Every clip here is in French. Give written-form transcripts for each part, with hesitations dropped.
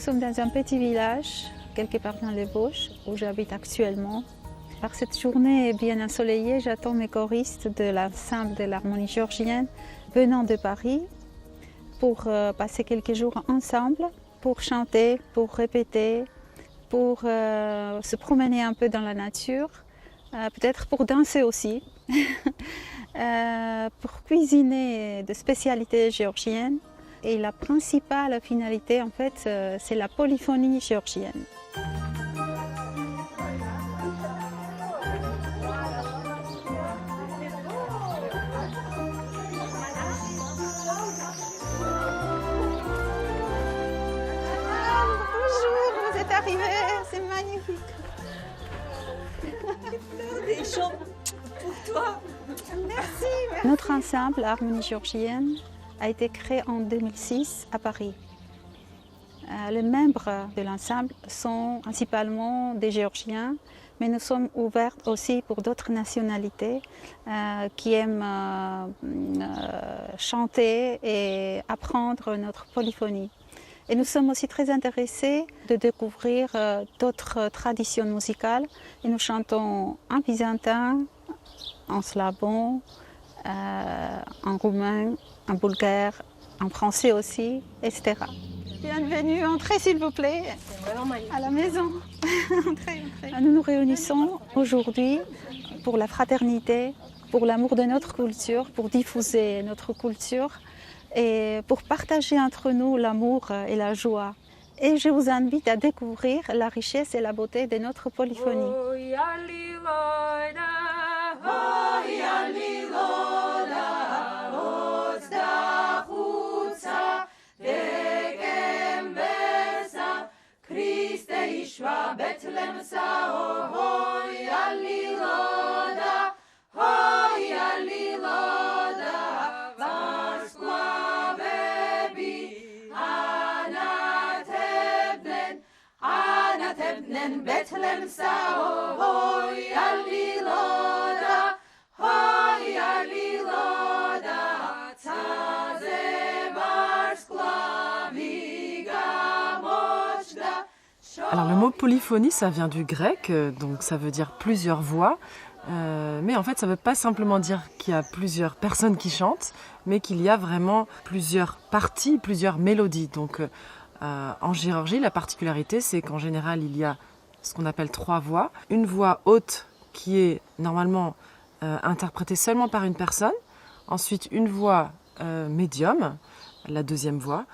sommes dans un petit village, quelque part dans les Vosges, où j'habite actuellement. Par cette journée bien ensoleillée, j'attends mes choristes de l'ensemble de l'harmonie géorgienne venant de Paris pour passer quelques jours ensemble, pour chanter, pour répéter, pour se promener un peu dans la nature, peut-être pour danser aussi, pour cuisiner de spécialités géorgiennes. Et la principale finalité, en fait, c'est la polyphonie géorgienne. Bonjour, vous êtes arrivés, c'est magnifique. Des chants pour toi. Merci. Notre ensemble, Harmonie géorgienne, a été créé en 2006 à Paris. Les membres de l'ensemble sont principalement des Géorgiens, mais nous sommes ouverts aussi pour d'autres nationalités qui aiment chanter et apprendre notre polyphonie. Et nous sommes aussi très intéressés de découvrir d'autres traditions musicales. Et nous chantons en byzantin, en slavon, en roumain, en bulgare, en français aussi, etc. Bienvenue, entrez s'il vous plaît à la maison. Entrez. Nous nous réunissons aujourd'hui pour la fraternité, pour l'amour de notre culture, pour diffuser notre culture et pour partager entre nous l'amour et la joie. Et je vous invite à découvrir la richesse et la beauté de notre polyphonie. Alors le mot polyphonie, ça vient du grec, donc ça veut dire plusieurs voix. Mais en fait, ça ne veut pas simplement dire qu'il y a plusieurs personnes qui chantent, mais qu'il y a vraiment plusieurs parties, plusieurs mélodies. Donc en Géorgie, la particularité, c'est qu'en général, il y a ce qu'on appelle 3 voix. Une voix haute qui est normalement interprétée seulement par une personne. Ensuite, une voix médium, la deuxième voix,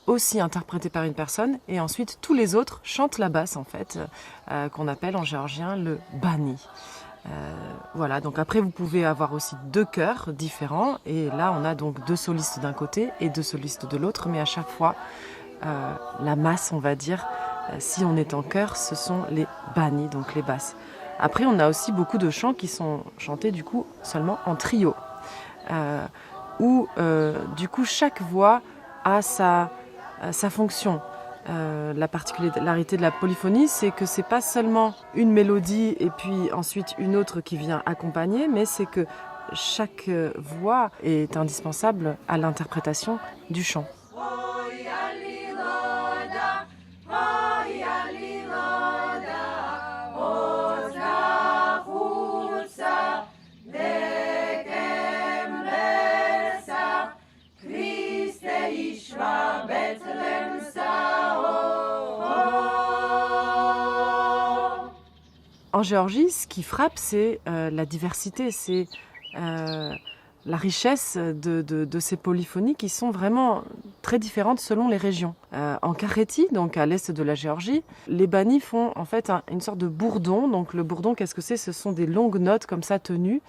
aussi interprétée par une personne. Et ensuite, tous les autres chantent la basse, en fait, qu'on appelle en géorgien le bani. Voilà, donc après, vous pouvez avoir aussi 2 chœurs différents. Et là, on a donc 2 solistes d'un côté et 2 solistes de l'autre. Mais à chaque fois, la masse, on va dire, si on est en chœur, ce sont les bani, donc les basses. Après, on a aussi beaucoup de chants qui sont chantés du coup seulement en trio, où du coup chaque voix a sa fonction. La particularité de la polyphonie, c'est que c'est pas seulement une mélodie et puis ensuite une autre qui vient accompagner, mais c'est que chaque voix est indispensable à l'interprétation du chant. En Géorgie, ce qui frappe, c'est la diversité, c'est la richesse de ces polyphonies qui sont vraiment très différentes selon les régions. En Karétie, donc à l'est de la Géorgie, les banis font en fait une sorte de bourdon. Donc le bourdon, qu'est-ce que c'est ? Ce sont des longues notes comme ça tenues.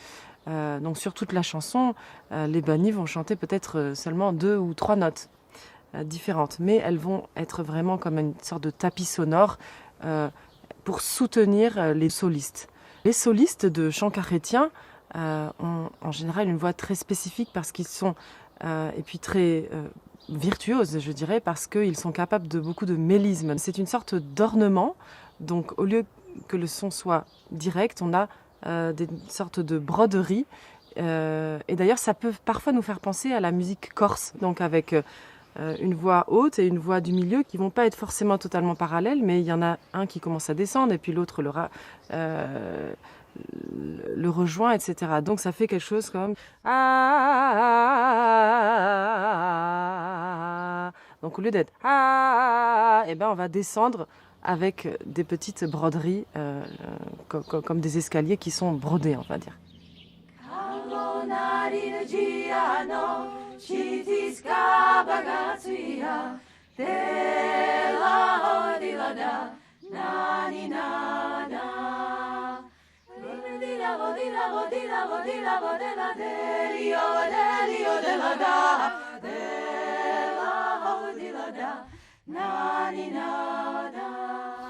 Donc sur toute la chanson, les banis vont chanter peut-être seulement 2 ou 3 notes différentes. Mais elles vont être vraiment comme une sorte de tapis sonore pour soutenir les solistes. Les solistes de chant karétien ont en général une voix très spécifique parce qu'ils sont et puis très virtuoses, je dirais, parce qu'ils sont capables de beaucoup de mélisme. C'est une sorte d'ornement, donc au lieu que le son soit direct, on a des sortes de broderies. Et d'ailleurs, ça peut parfois nous faire penser à la musique corse, donc avec une voix haute et une voix du milieu qui vont pas être forcément totalement parallèles, mais il y en a un qui commence à descendre et puis l'autre le rejoint, etc. Donc ça fait quelque chose comme ah. Donc au lieu d'être ah, et ben on va descendre avec des petites broderies comme des escaliers qui sont brodés, on va dire.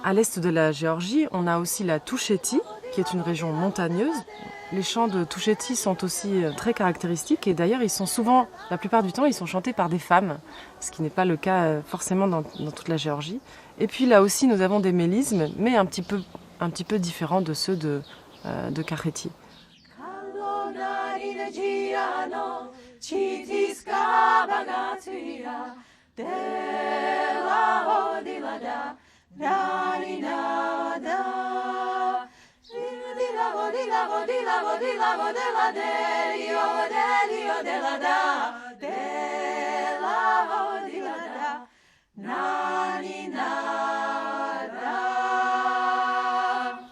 À l'est de la Géorgie, on a aussi la Touchétie, qui est une région montagneuse. Les chants de Touchétie sont aussi très caractéristiques et d'ailleurs ils sont souvent, la plupart du temps, ils sont chantés par des femmes, ce qui n'est pas le cas forcément dans toute la Géorgie. Et puis là aussi nous avons des mélismes, mais un petit peu différents de ceux de Kakheti.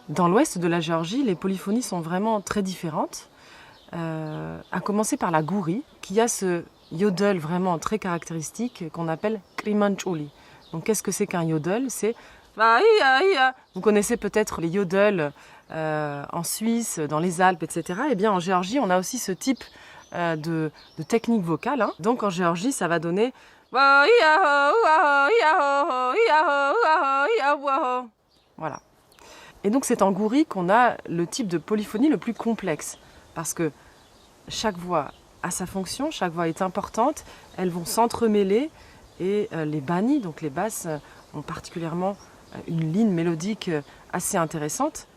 Dans l'ouest de la Géorgie, les polyphonies sont vraiment très différentes, à commencer par la gouri, qui a ce yodel vraiment très caractéristique qu'on appelle krimancholi. Donc qu'est-ce que c'est qu'un yodel? C'est vous connaissez peut-être les yodels en Suisse, dans les Alpes, etc. Eh bien en Géorgie, on a aussi ce type de technique vocale. Hein. Donc en Géorgie, ça va donner voilà. Et donc c'est en gouri qu'on a le type de polyphonie le plus complexe, parce que chaque voix a sa fonction, chaque voix est importante, elles vont s'entremêler, et les bani, donc les basses, ont particulièrement une ligne mélodique assez intéressante,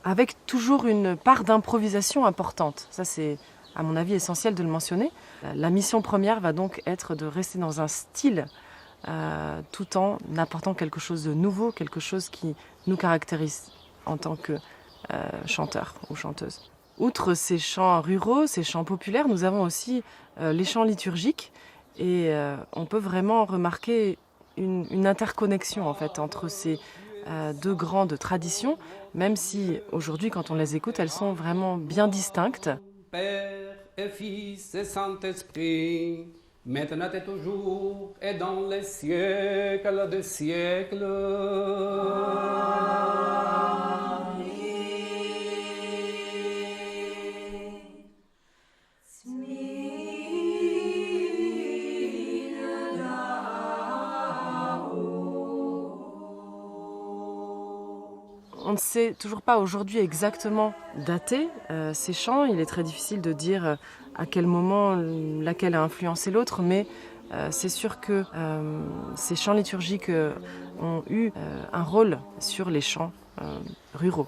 avec toujours une part d'improvisation importante. Ça c'est, à mon avis, essentiel de le mentionner. La mission première va donc être de rester dans un style tout en apportant quelque chose de nouveau, quelque chose qui nous caractérise en tant que chanteur ou chanteuse. Outre ces chants ruraux, ces chants populaires, nous avons aussi les chants liturgiques et on peut vraiment remarquer une interconnexion en fait entre ces deux grandes traditions, même si aujourd'hui quand on les écoute, elles sont vraiment bien distinctes. Père et Fils et Saint-Esprit, maintenant et toujours et dans les siècles des siècles. On ne sait toujours pas aujourd'hui exactement dater ces chants. Il est très difficile de dire à quel moment laquelle a influencé l'autre, mais c'est sûr que ces chants liturgiques ont eu un rôle sur les chants ruraux.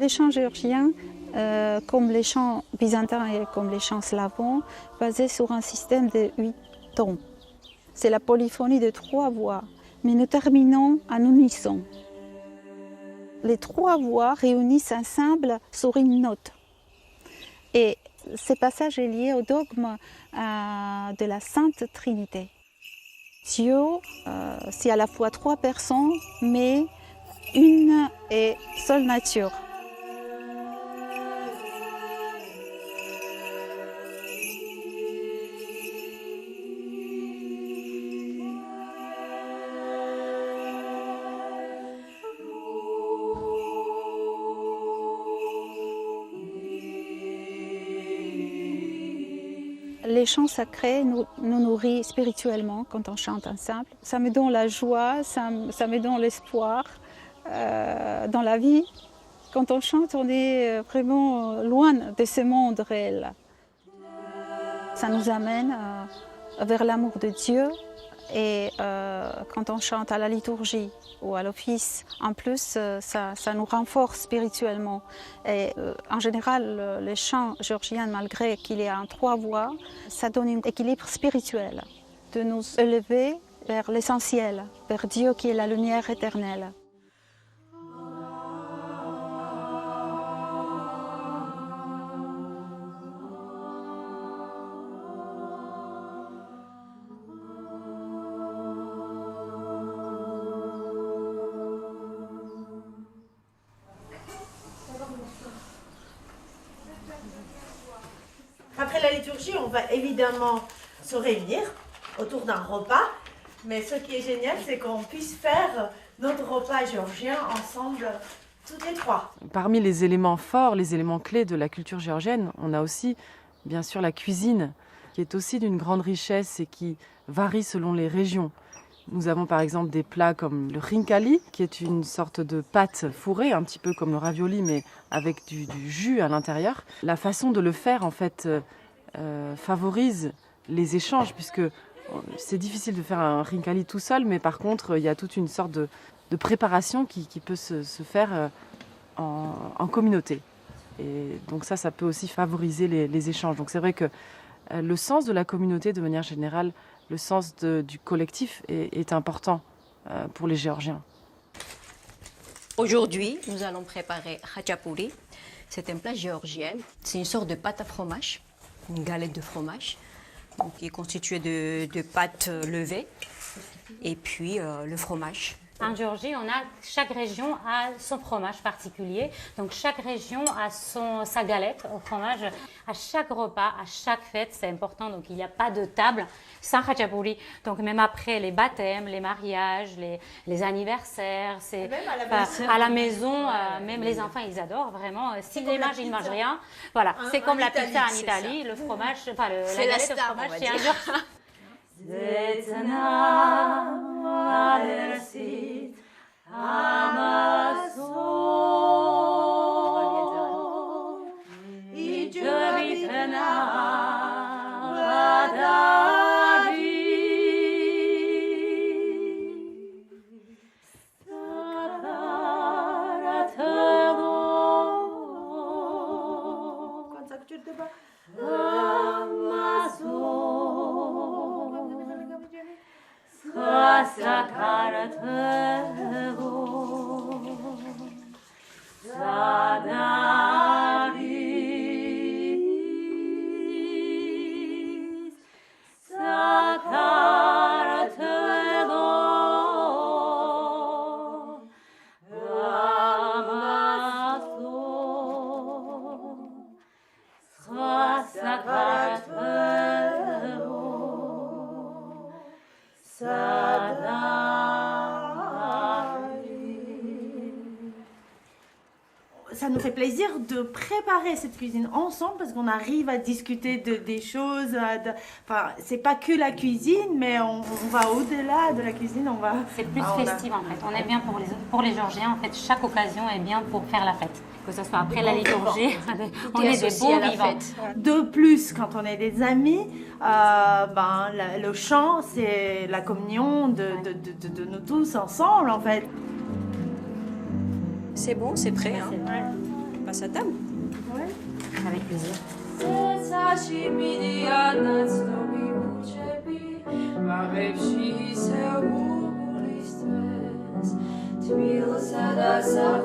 Les chants géorgiens, comme les chants byzantins et comme les chants slavons, basés sur un système de 8 tons. C'est la polyphonie de 3 voix, mais nous terminons en unisson. Les 3 voix réunissent ensemble sur une note. Et ce passage est lié au dogme de la Sainte Trinité. Dieu, c'est à la fois 3 personnes, mais une et seule nature. Les chants sacrés nous nourrissent spirituellement quand on chante ensemble. Ça me donne la joie, ça me donne l'espoir dans la vie. Quand on chante, on est vraiment loin de ce monde réel. Ça nous amène vers l'amour de Dieu. Et quand on chante à la liturgie ou à l'office, en plus, ça nous renforce spirituellement. Et en général, les chants géorgiens, malgré qu'il y a en 3 voix, ça donne un équilibre spirituel, de nous élever vers l'essentiel, vers Dieu qui est la lumière éternelle. Après la liturgie, on va évidemment se réunir autour d'un repas. Mais ce qui est génial, c'est qu'on puisse faire notre repas géorgien ensemble, toutes les 3. Parmi les éléments forts, les éléments clés de la culture géorgienne, on a aussi, bien sûr, la cuisine, qui est aussi d'une grande richesse et qui varie selon les régions. Nous avons par exemple des plats comme le rinkali, qui est une sorte de pâte fourrée, un petit peu comme le ravioli, mais avec du jus à l'intérieur. La façon de le faire, en fait, favorise les échanges, puisque c'est difficile de faire un rinkali tout seul, mais par contre, il y a toute une sorte de préparation qui peut se faire en communauté. Et donc ça peut aussi favoriser les échanges. Donc c'est vrai que le sens de la communauté, de manière générale, le sens du collectif est important pour les Géorgiens. Aujourd'hui, nous allons préparer khachapuri. C'est un plat géorgien. C'est une sorte de pâte à fromage, une galette de fromage, donc, qui est constituée de pâte levée et puis le fromage. En Géorgie, chaque région a son fromage particulier. Donc chaque région a sa galette au fromage. À chaque repas, à chaque fête, c'est important. Donc il n'y a pas de table sans khachapuri. Donc même après les baptêmes, les mariages, les anniversaires, à la maison, même les enfants, ils adorent vraiment. S'ils les mangent, ils ne mangent rien. Voilà, c'est comme la pizza en Italie. Le fromage, la galette de fromage, c'est un jour. Ça nous fait plaisir de préparer cette cuisine ensemble parce qu'on arrive à discuter des choses. Enfin, c'est pas que la cuisine, mais on va au-delà de la cuisine. C'est plus festif en fait. On est bien pour les Géorgiens. En fait, chaque occasion est bien pour faire la fête. Que ce soit après la liturgie, on est des beaux vivants. De plus, quand on est des amis, le chant, c'est la communion de nous tous ensemble en fait. C'est bon, c'est prêt. Hein. On passe à table. Ouais. Avec plaisir. Tfil sada sa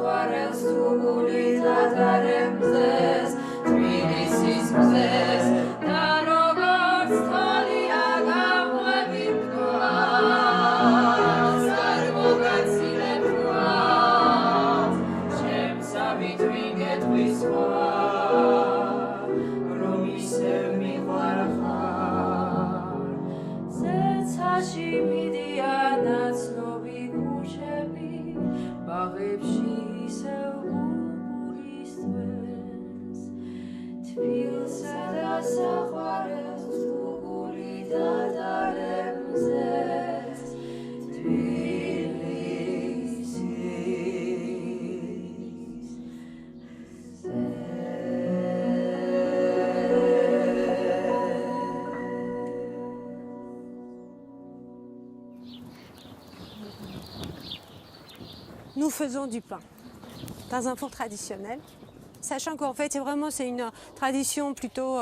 nous faisons du pain dans un four traditionnel, sachant qu'en fait c'est une tradition plutôt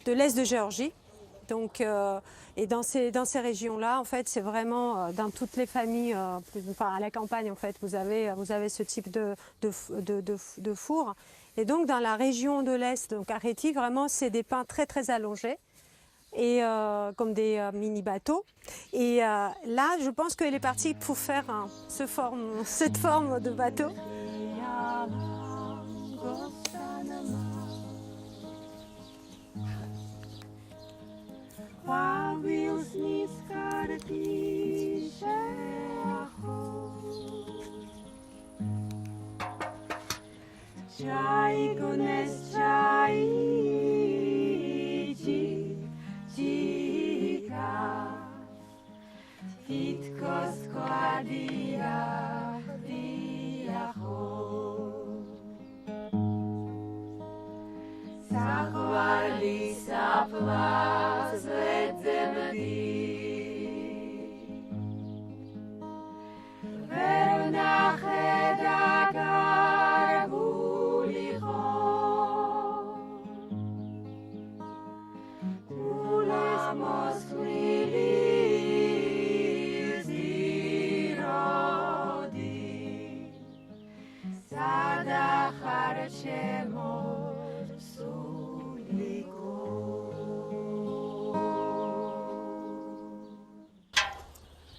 de l'Est de Géorgie. Donc, et dans ces régions-là, en fait, c'est vraiment dans toutes les familles, enfin à la campagne, en fait, vous avez ce type de four. Et donc, dans la région de l'Est, donc à Réti, vraiment, c'est des pains très, très allongés, et comme des mini-bateaux. Et là, je pense qu'elle est partie pour faire cette forme de bateau.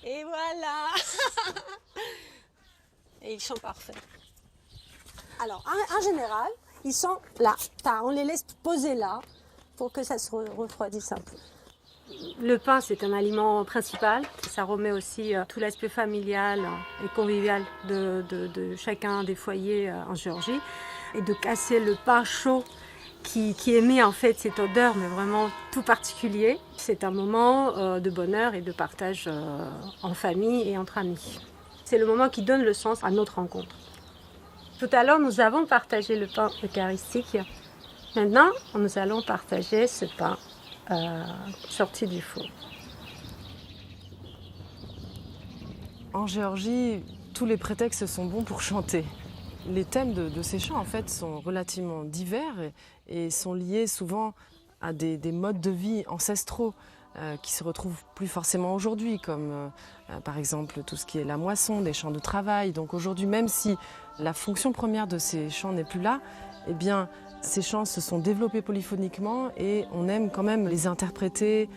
Et voilà. Et ils sont parfaits. Alors, en général, ils sont là. On les laisse poser là pour que ça se refroidisse un peu. Le pain, c'est un aliment principal. Ça remet aussi tout l'aspect familial et convivial de chacun des foyers en Géorgie. Et de casser le pain chaud qui émet en fait cette odeur, mais vraiment tout particulier. C'est un moment de bonheur et de partage en famille et entre amis. C'est le moment qui donne le sens à notre rencontre. Tout à l'heure, nous avons partagé le pain eucharistique. Maintenant, nous allons partager ce pain sorti du four. En Géorgie, tous les prétextes sont bons pour chanter. Les thèmes de ces chants, en fait, sont relativement divers et sont liés souvent à des modes de vie ancestraux qui se retrouvent plus forcément aujourd'hui, comme par exemple tout ce qui est la moisson, des champs de travail. Donc aujourd'hui, même si la fonction première de ces chants n'est plus là, eh bien, ces chants se sont développés polyphoniquement et on aime quand même les interpréter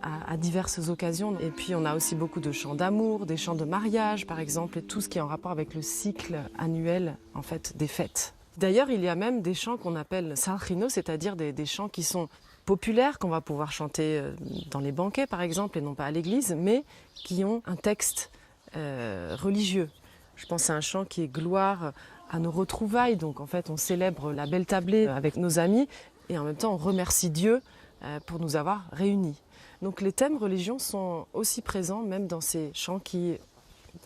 à diverses occasions. Et puis on a aussi beaucoup de chants d'amour, des chants de mariage par exemple, et tout ce qui est en rapport avec le cycle annuel en fait, des fêtes. D'ailleurs, il y a même des chants qu'on appelle salchino, c'est-à-dire des chants qui sont populaires, qu'on va pouvoir chanter dans les banquets par exemple, et non pas à l'église, mais qui ont un texte religieux. Je pense à un chant qui est gloire à nos retrouvailles, donc en fait on célèbre la belle tablée avec nos amis, et en même temps on remercie Dieu pour nous avoir réunis. Donc les thèmes religions sont aussi présents même dans ces chants qui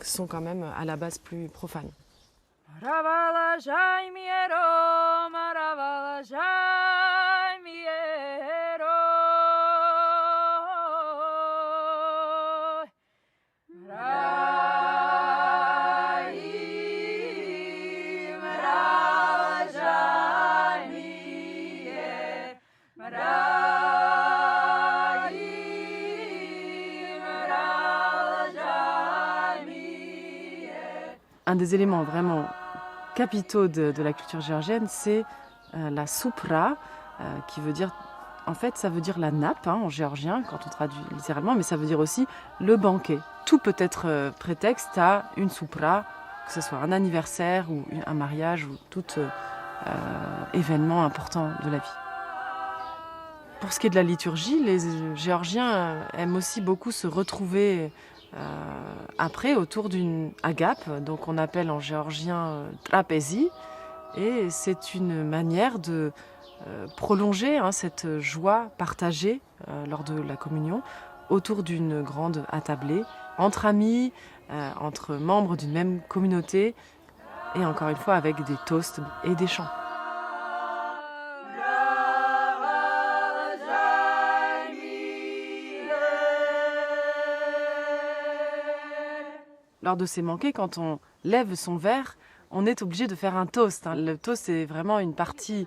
sont quand même à la base plus profanes. Un des éléments vraiment capitaux de la culture géorgienne, c'est la soupra, qui veut dire, en fait, ça veut dire la nappe en géorgien, quand on traduit littéralement, mais ça veut dire aussi le banquet. Tout peut être prétexte à une soupra, que ce soit un anniversaire ou un mariage ou tout événement important de la vie. Pour ce qui est de la liturgie, les Géorgiens aiment aussi beaucoup se retrouver après autour d'une agape, donc on appelle en géorgien trapézie, et c'est une manière de prolonger cette joie partagée lors de la communion autour d'une grande attablée, entre amis, entre membres d'une même communauté, et encore une fois avec des toasts et des chants. lors de ces banquets, quand on lève son verre, on est obligé de faire un toast. Le toast est vraiment une partie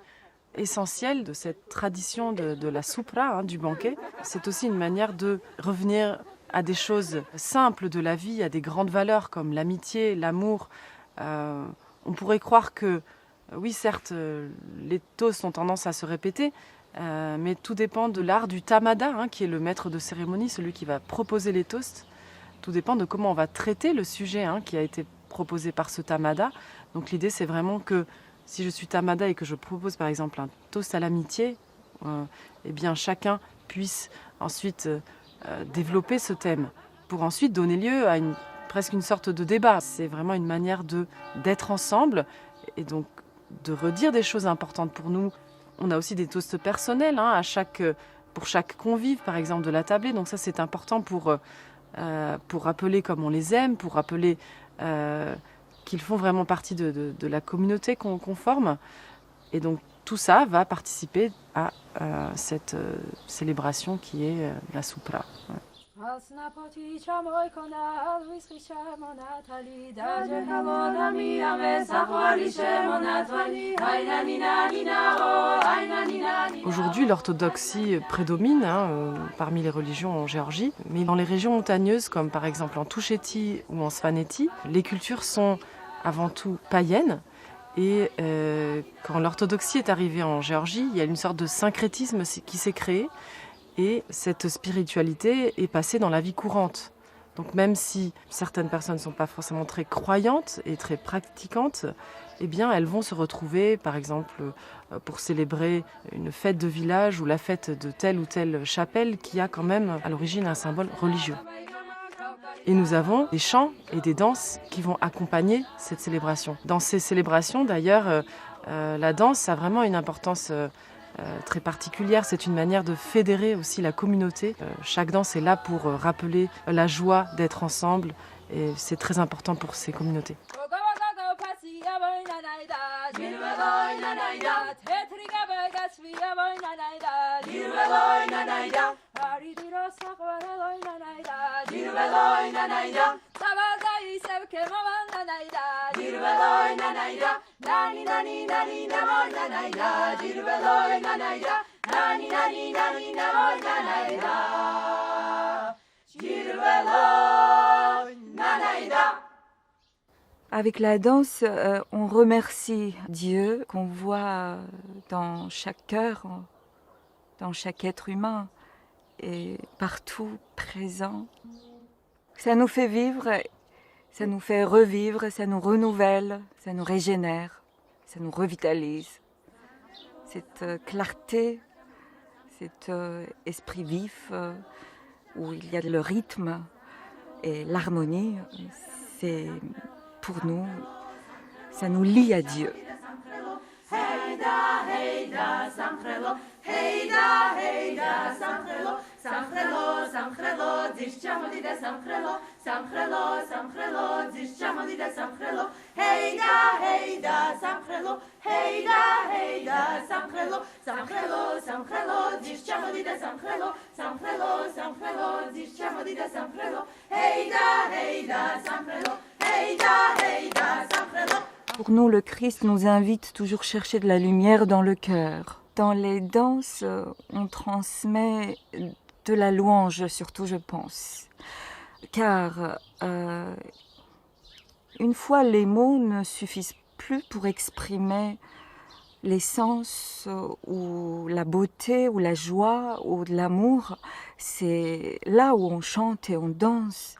essentielle de cette tradition de la soupra, du banquet. C'est aussi une manière de revenir à des choses simples de la vie, à des grandes valeurs comme l'amitié, l'amour. On pourrait croire que, oui, certes, les toasts ont tendance à se répéter, mais tout dépend de l'art du tamada, qui est le maître de cérémonie, celui qui va proposer les toasts. Tout dépend de comment on va traiter le sujet qui a été proposé par ce tamada. Donc l'idée, c'est vraiment que si je suis tamada et que je propose par exemple un toast à l'amitié, eh bien chacun puisse ensuite développer ce thème pour ensuite donner lieu à presque une sorte de débat. C'est vraiment une manière d'être ensemble et donc de redire des choses importantes pour nous. On a aussi des toasts personnels pour chaque convive, par exemple, de la tablée. Donc ça, c'est important pour rappeler comme on les aime, pour rappeler qu'ils font vraiment partie de la communauté qu'on forme. Et donc tout ça va participer à cette célébration qui est la soupra. Ouais. Aujourd'hui, l'orthodoxie prédomine parmi les religions en Géorgie, mais dans les régions montagneuses, comme par exemple en Touchétie ou en Svaneti, les cultures sont avant tout païennes. Et quand l'orthodoxie est arrivée en Géorgie, il y a une sorte de syncrétisme qui s'est créé. Et cette spiritualité est passée dans la vie courante. Donc même si certaines personnes ne sont pas forcément très croyantes et très pratiquantes, eh bien elles vont se retrouver, par exemple, pour célébrer une fête de village ou la fête de telle ou telle chapelle qui a quand même à l'origine un symbole religieux. Et nous avons des chants et des danses qui vont accompagner cette célébration. Dans ces célébrations, d'ailleurs, la danse a vraiment une importance très particulière. C'est une manière de fédérer aussi la communauté. Chaque danse est là pour rappeler la joie d'être ensemble et c'est très important pour ces communautés. Avec la danse, on remercie Dieu qu'on voit dans chaque cœur, dans chaque être humain et partout présent. Ça nous fait vivre, ça nous fait revivre, ça nous renouvelle, ça nous régénère, ça nous revitalise. Cette clarté, cet esprit vif où il y a le rythme et l'harmonie, c'est pour nous, ça nous lie à Dieu. Pour nous, le Christ nous invite toujours à chercher de la lumière dans le cœur. Dans les danses, on transmet de la louange, surtout je pense. Car une fois les mots ne suffisent plus pour exprimer l'essence ou la beauté ou la joie ou de l'amour, c'est là où on chante et on danse.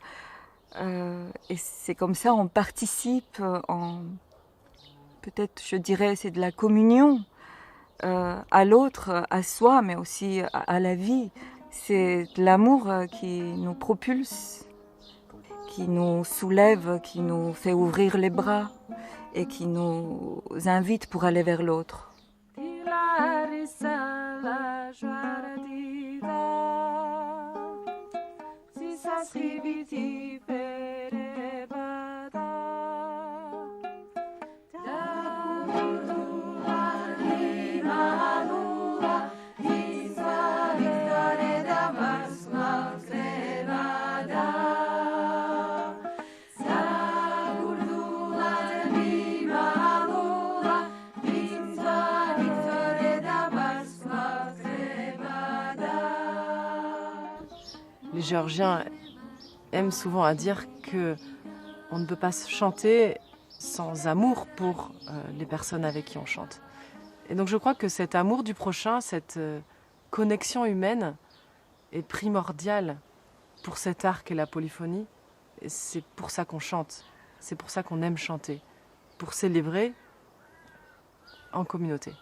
Et c'est comme ça on participe peut-être je dirais c'est de la communion à l'autre, à soi, mais aussi à la vie. C'est de l'amour qui nous propulse, qui nous soulève, qui nous fait ouvrir les bras et qui nous invite pour aller vers l'autre. Géorgiens aiment souvent à dire que on ne peut pas chanter sans amour pour les personnes avec qui on chante. Et donc je crois que cet amour du prochain, cette connexion humaine est primordiale pour cet art qu'est la polyphonie. Et c'est pour ça qu'on chante, c'est pour ça qu'on aime chanter, pour célébrer en communauté.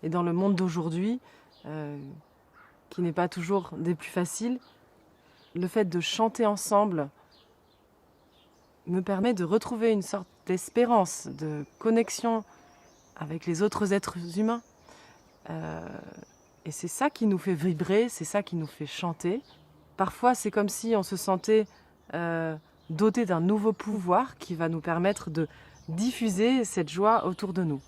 Et dans le monde d'aujourd'hui, qui n'est pas toujours des plus faciles, le fait de chanter ensemble me permet de retrouver une sorte d'espérance, de connexion avec les autres êtres humains. Et c'est ça qui nous fait vibrer, c'est ça qui nous fait chanter. Parfois, c'est comme si on se sentait doté d'un nouveau pouvoir qui va nous permettre de diffuser cette joie autour de nous.